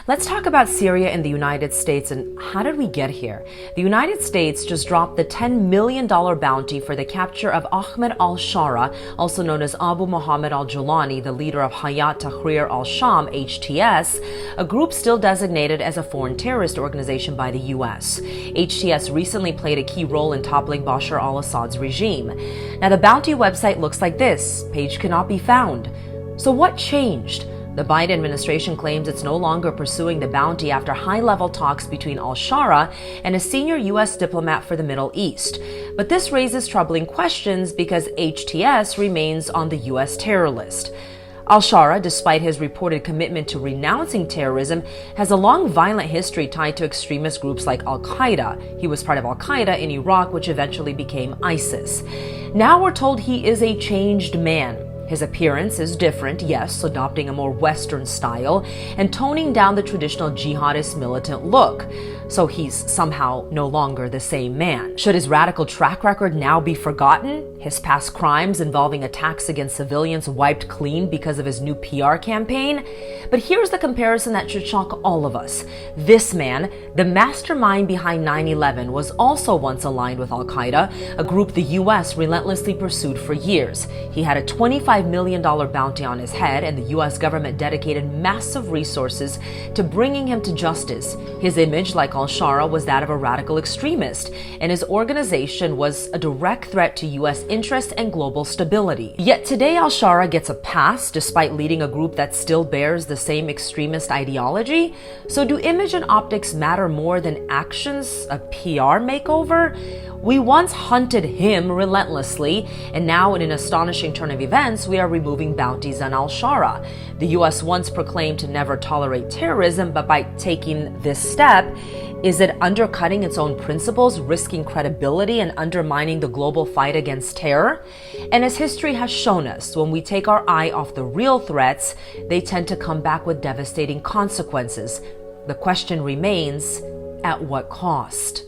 Let's talk about Syria and the United States and how did we get here? The United States just dropped the $10 million bounty for the capture of Ahmed al-Sharaa, also known as Abu Mohammed al-Julani, the leader of Hayat Tahrir al-Sham, HTS, a group still designated as a foreign terrorist organization by the US. HTS recently played a key role in toppling Bashar al-Assad's regime. Now, the bounty website looks like this. Page cannot be found. So what changed? The Biden administration claims it's no longer pursuing the bounty after high-level talks between al-Sharaa and a senior U.S. diplomat for the Middle East. But this raises troubling questions because HTS remains on the U.S. terror list. Al-Sharaa, despite his reported commitment to renouncing terrorism, has a long violent history tied to extremist groups like al-Qaeda. He was part of al-Qaeda in Iraq, which eventually became ISIS. Now we're told he is a changed man. His appearance is different, yes, adopting a more Western style and toning down the traditional jihadist militant look. So he's somehow no longer the same man. Should his radical track record now be forgotten? His past crimes involving attacks against civilians wiped clean because of his new PR campaign? But here's the comparison that should shock all of us. This man, the mastermind behind 9/11, was also once aligned with al-Qaeda, a group the US relentlessly pursued for years. He had a $25 million bounty on his head, and the US government dedicated massive resources to bringing him to justice. His image, like al-Sharaa, was that of a radical extremist, and his organization was a direct threat to US interests and global stability. Yet today al-Sharaa gets a pass despite leading a group that still bears the same extremist ideology. So do image and optics matter more than actions, a PR makeover? We once hunted him relentlessly, and now in an astonishing turn of events, we are removing bounties on al-Sharaa. The US once proclaimed to never tolerate terrorism, but by taking this step, is it undercutting its own principles, risking credibility, and undermining the global fight against terror? And as history has shown us, when we take our eye off the real threats, they tend to come back with devastating consequences. The question remains, at what cost?